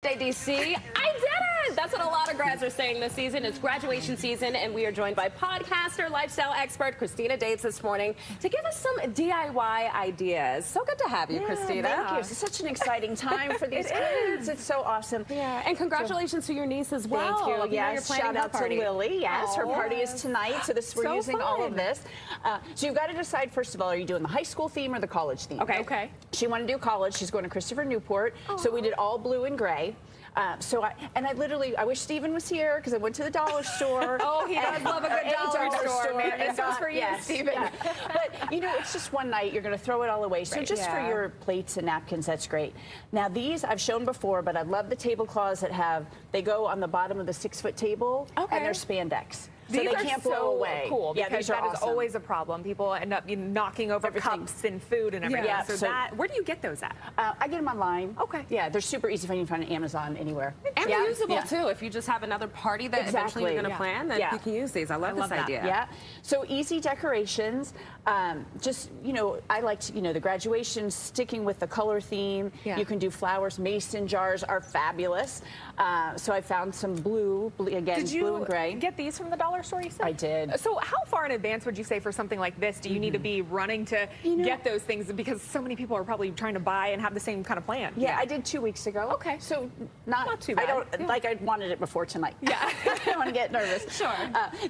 DC, I did it! That's what a lot of grads are saying this season. It's graduation season, and we are joined by podcaster, lifestyle expert, Christina Dates this morning to give us some DIY ideas. So good to have you, Christina. Thank you. It's such an exciting time for these kids. It's so awesome. Yeah, and congratulations to your niece as well. Thank you. Yes, shout out to Lily. Yes, her party is tonight, so we're using all of this. So you've got to decide, first of all, are you doing the high school theme or the college theme? Okay. She wanted to do college. She's going to Christopher Newport, so we did all blue and gray. I wish Steven was here because I went to the dollar store. Oh, he does love a good dollar store. Man. This is for you, Steven. Yeah. But, you know, it's just one night. You're going to throw it all away. So just for your plates and napkins, that's great. Now, these I've shown before, but I love the tablecloths that they go on the bottom of the 6-foot table, and they're spandex. So these they are can't so blow away. Cool, because these are that is always a problem. People end up knocking over cups and food and everything. Yeah. So where do you get those at? I get them online. Okay. Yeah, they're super easy to find. You can find on Amazon anywhere. And reusable too. If you just have another party that eventually you're going to plan, then you can use these. I love this idea. Yeah. So easy decorations. Just, you know, I like to, the graduation, sticking with the color theme. You can do flowers. Mason jars are fabulous. So I found some blue and gray. Get these from the dollar store, you said? I did. So how far in advance would you say for something like this do you need to be running to get those things? Because so many people are probably trying to buy and have the same kind of plan. Yeah, I did 2 weeks ago. Okay. So not too bad. I wanted it before tonight. Yeah. I don't want to get nervous. Sure.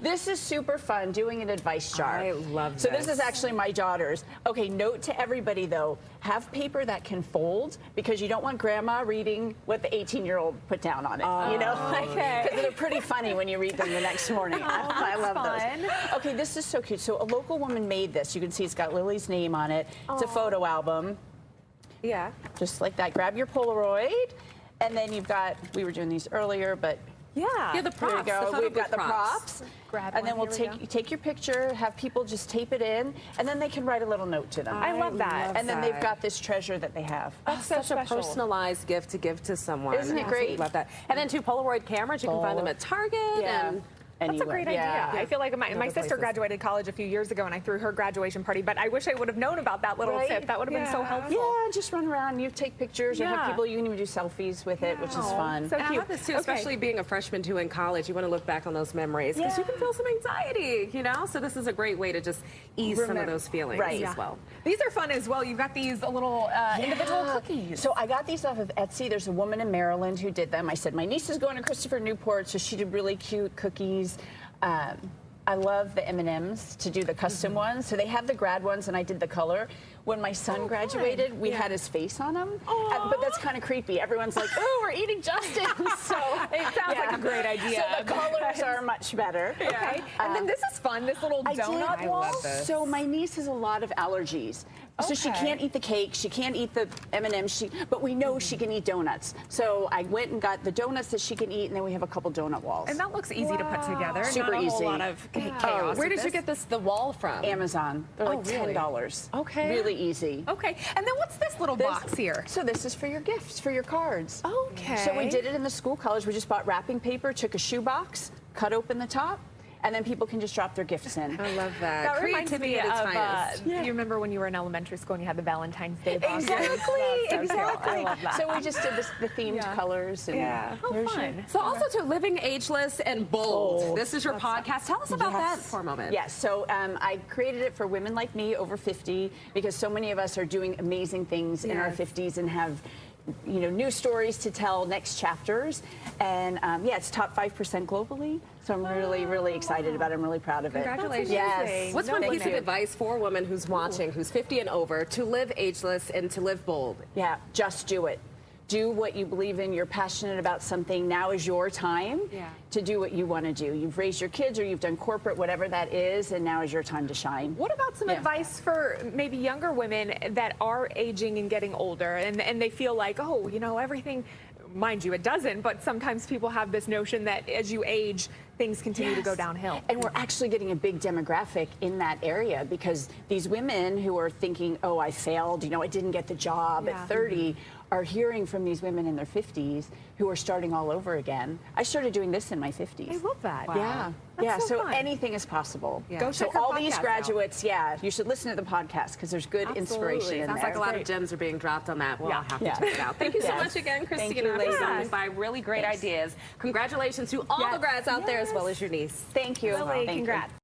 This is super fun, doing an advice jar. I love this. So this is actually my daughter's. Okay, note to everybody though, have paper that can fold because you don't want grandma reading what the 18-year-old put down on it. You know? Because they're pretty funny when you read them the next morning. I love those. Okay, this is so cute. So a local woman made this. You can see it's got Lily's name on it. It's a photo album. Yeah. Just like that. Grab your Polaroid. And then you've got, we were doing these earlier, but yeah, the props. There you go. We've got the props. Grab and then we'll take your picture, have people just tape it in, and then they can write a little note to them. I love that. And then they've got this treasure that they have. That's such a personalized gift to give to someone. Isn't it great? Love that. And then 2 Polaroid cameras. You can find them at Target. And that's a great idea. I feel like my sister graduated college a few years ago, and I threw her graduation party, but I wish I would have known about that little tip. That would have been so helpful. Yeah, just run around. You take pictures, or have people, you can even do selfies with it, which is fun. So cute. I love this too, especially being a freshman too in college. You want to look back on those memories because you can feel some anxiety, So this is a great way to just ease some of those feelings as well. These are fun as well. You've got these little individual cookies. So I got these off of Etsy. There's a woman in Maryland who did them. I said, my niece is going to Christopher Newport, so she did really cute cookies. I love the M&Ms to do the custom ones. So they have the grad ones, and I did the color. When my son graduated, we had his face on them. But that's kind of creepy. Everyone's like, oh, we're eating Justin. So it sounds like a great idea. So the colors are much better. Okay. And then this is fun, this little donut wall. I love this. So my niece has a lot of allergies. So she can't eat the cake, she can't eat the M&Ms, but we know she can eat donuts. So I went and got the donuts that she can eat, and then we have a couple donut walls. And that looks easy to put together. Super Not a easy. whole lot of chaos. Where did you get the wall from? Amazon. They're like $10. Okay. Really easy. Okay. And then what's this little box here? So this is for your gifts, for your cards. Okay. So we did it in the school college. We just bought wrapping paper, took a shoebox, cut open the top, and then people can just drop their gifts in. I love that. That reminds me Creativity at its finest. You remember when you were in elementary school and you had the Valentine's Day boxes? Exactly. I love that. So we just did the themed colors. And fun. So also to Living Ageless and Bold. This is your podcast. Tell us about that for a moment. Yes. So I created it for women like me over 50 because so many of us are doing amazing things in our 50s and have new stories to tell, next chapters. And it's top 5% globally. So I'm really, really excited about it. I'm really proud of it. Congratulations. Yes. What's one piece of advice for a woman who's watching, who's 50 and over, to live ageless and to live bold? Yeah, just do it. Do what you believe in. You're passionate about something. Now is your time to do what you want to do. You've raised your kids or you've done corporate, whatever that is, and now is your time to shine. What about some advice for maybe younger women that are aging and getting older and they feel like, oh, everything, mind you, it doesn't, but sometimes people have this notion that as you age, things continue to go downhill. And we're actually getting a big demographic in that area because these women who are thinking, oh, I failed, I didn't get the job at 30, are hearing from these women in their 50s who are starting all over again. I started doing this in my 50s. I love that. Wow. Yeah. That's so fun. anything is possible. Yeah. Go So check her all these podcast graduates, you should listen to the podcast because there's good inspiration in Sounds there. like a lot of gems are being dropped on that. We'll all have to Yeah. check it out. Thank you so Yes. much again, Thank Christina, you, for ladies. stopping by. Really great ideas. Congratulations to all the grads out there as well as your niece. Thank you. Lily, Thank you. congrats.